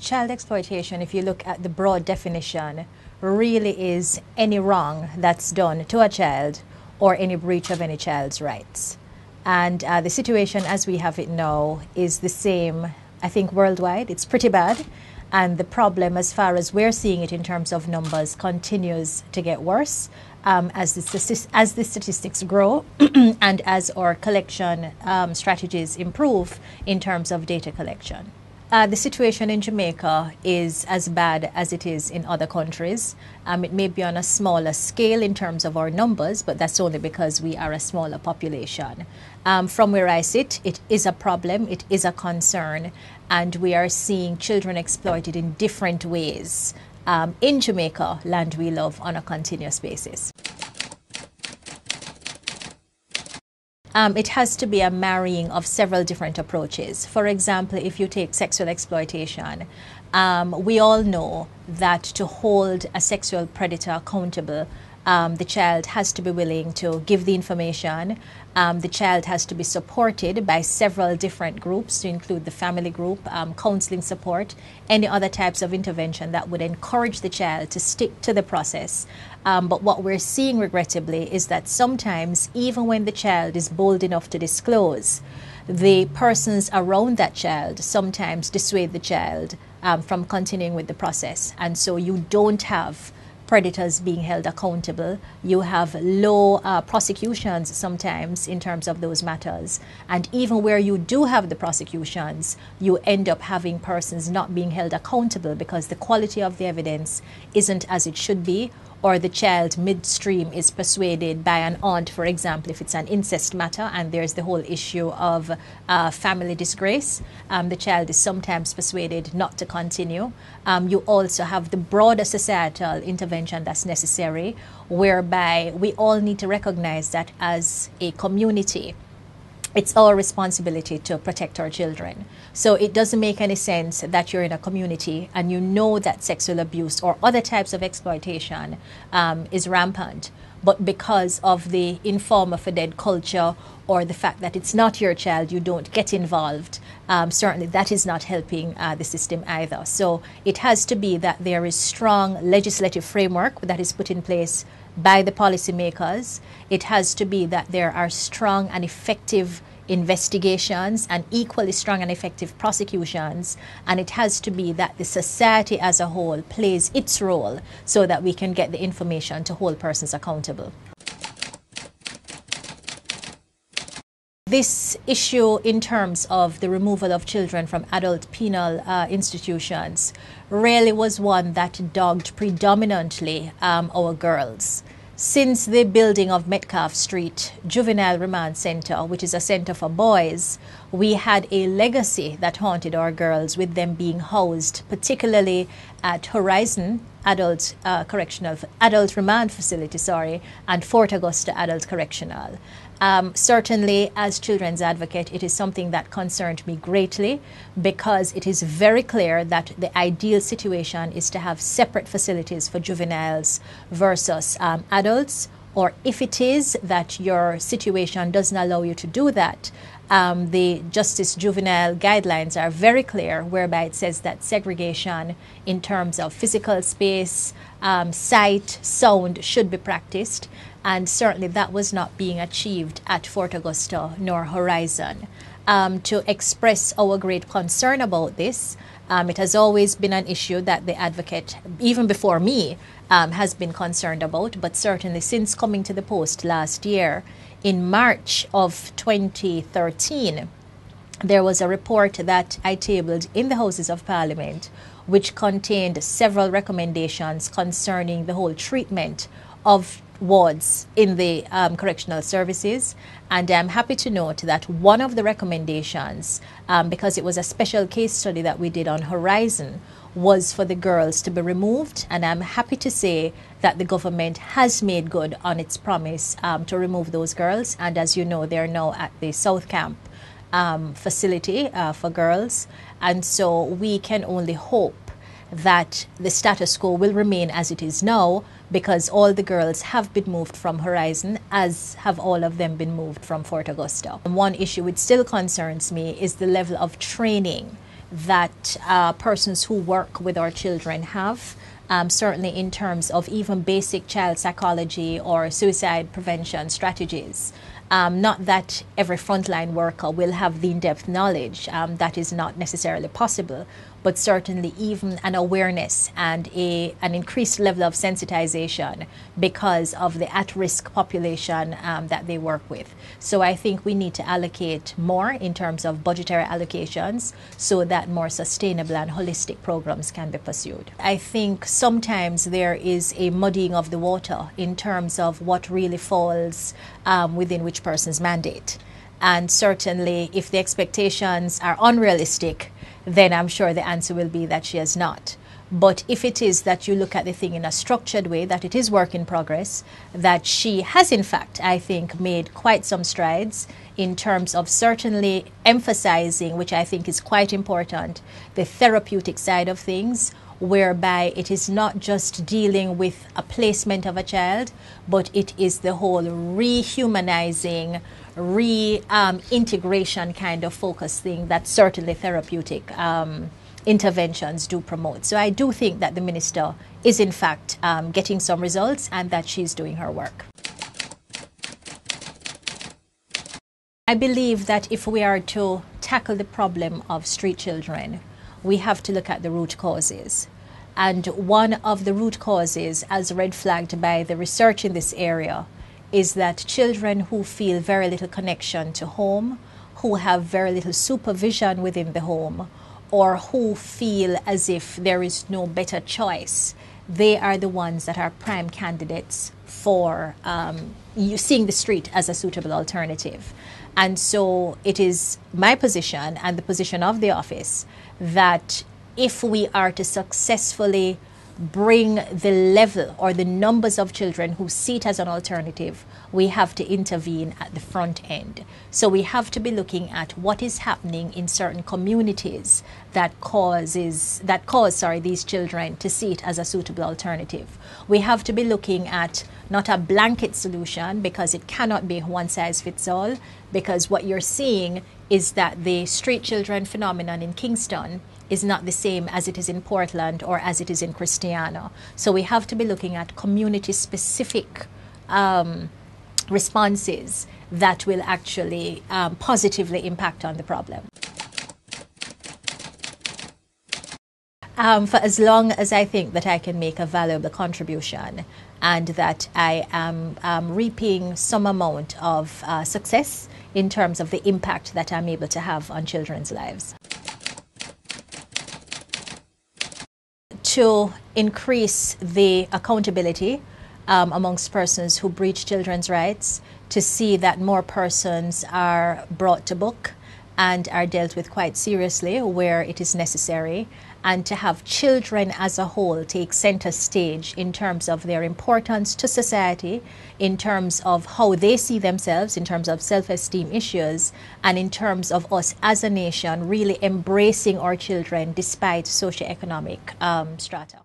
child exploitation, if you look at the broad definition, really is any wrong that's done to a child or any breach of any child's rights. And the situation as we have it now is the same, I think, worldwide. It's pretty bad. And the problem, as far as we're seeing it in terms of numbers, continues to get worse as the statistics grow and as our collection strategies improve in terms of data collection. The situation in Jamaica is as bad as it is in other countries. It may be on a smaller scale in terms of our numbers, but that's only because we are a smaller population. From where I sit, it is a problem, it is a concern, and we are seeing children exploited in different ways in Jamaica, land we love, on a continuous basis. It has to be a marrying of several different approaches. For example, if you take sexual exploitation, we all know that to hold a sexual predator accountable, the child has to be willing to give the information. The child has to be supported by several different groups, to include the family group, counseling support, any other types of intervention that would encourage the child to stick to the process. But what we're seeing, regrettably, is that sometimes, even when the child is bold enough to disclose, the persons around that child sometimes dissuade the child from continuing with the process. And so you don't have predators being held accountable. You have low prosecutions sometimes in terms of those matters. And even where you do have the prosecutions, you end up having persons not being held accountable because the quality of the evidence isn't as it should be, or the child midstream is persuaded by an aunt, for example, if it's an incest matter, and there's the whole issue of family disgrace. The child is sometimes persuaded not to continue. You also have the broader societal intervention that's necessary, whereby we all need to recognize that as a community, it's our responsibility to protect our children. So it doesn't make any sense that you're in a community and you know that sexual abuse or other types of exploitation is rampant, but because of the informer for dead culture or the fact that it's not your child, you don't get involved. Certainly that is not helping the system either. So it has to be that there is strong legislative framework that is put in place by the policymakers. It has to be that there are strong and effective investigations and equally strong and effective prosecutions, and it has to be that the society as a whole plays its role so that we can get the information to hold persons accountable. This issue in terms of the removal of children from adult penal institutions really was one that dogged predominantly our girls. Since the building of Metcalfe Street Juvenile Remand Center, which is a center for boys, we had a legacy that haunted our girls, with them being housed particularly at Horizon Adult Remand Facility, and Fort Augusta Adult Correctional. Certainly, as children's advocate, it is something that concerned me greatly, because it is very clear that the ideal situation is to have separate facilities for juveniles versus adults, or if it is that your situation doesn't allow you to do that, the Justice Juvenile guidelines are very clear, whereby it says that segregation in terms of physical space, sight, sound should be practiced. And certainly that was not being achieved at Fort Augusta nor Horizon. To express our great concern about this, it has always been an issue that the advocate, even before me, has been concerned about, but certainly since coming to the post last year, in March of 2013, there was a report that I tabled in the Houses of Parliament, which contained several recommendations concerning the whole treatment of wards in the correctional services. And I'm happy to note that one of the recommendations, because it was a special case study that we did on Horizon, was for the girls to be removed. And I'm happy to say that the government has made good on its promise to remove those girls. And as you know, they're now at the South Camp facility for girls. And so we can only hope that the status quo will remain as it is now, because all the girls have been moved from Horizon, as have all of them been moved from Fort Augusta. And one issue which still concerns me is the level of training that persons who work with our children have. Certainly in terms of even basic child psychology or suicide prevention strategies. Not that every frontline worker will have the in-depth knowledge, that is not necessarily possible, but certainly even an awareness and an increased level of sensitization because of the at-risk population that they work with. So I think we need to allocate more in terms of budgetary allocations so that more sustainable and holistic programs can be pursued. I think sometimes there is a muddying of the water in terms of what really falls within which person's mandate. And certainly if the expectations are unrealistic, then I'm sure the answer will be that she has not. But if it is that you look at the thing in a structured way, that it is work in progress, that she has in fact, I think, made quite some strides in terms of certainly emphasizing, which I think is quite important, the therapeutic side of things, whereby it is not just dealing with a placement of a child, but it is the whole rehumanizing, reintegration kind of focus thing that certainly therapeutic interventions do promote. So I do think that the minister is in fact getting some results and that she's doing her work. I believe that if we are to tackle the problem of street children, we have to look at the root causes. And one of the root causes, as red flagged by the research in this area, is that children who feel very little connection to home, who have very little supervision within the home, or who feel as if there is no better choice, they are the ones that are prime candidates for seeing the street as a suitable alternative. And so it is my position and the position of the office that if we are to successfully bring the level or the numbers of children who see it as an alternative, we have to intervene at the front end. So we have to be looking at what is happening in certain communities that cause these children to see it as a suitable alternative. We have to be looking at not a blanket solution, because it cannot be one size fits all, because what you're seeing is that the street children phenomenon in Kingston is not the same as it is in Portland or as it is in Christiana. So we have to be looking at community-specific responses that will actually positively impact on the problem. For as long as I think that I can make a valuable contribution and that I am reaping some amount of success in terms of the impact that I'm able to have on children's lives. To increase the accountability amongst persons who breach children's rights, to see that more persons are brought to book and are dealt with quite seriously where it is necessary, and to have children as a whole take center stage in terms of their importance to society, in terms of how they see themselves, in terms of self-esteem issues, and in terms of us as a nation really embracing our children despite socioeconomic strata.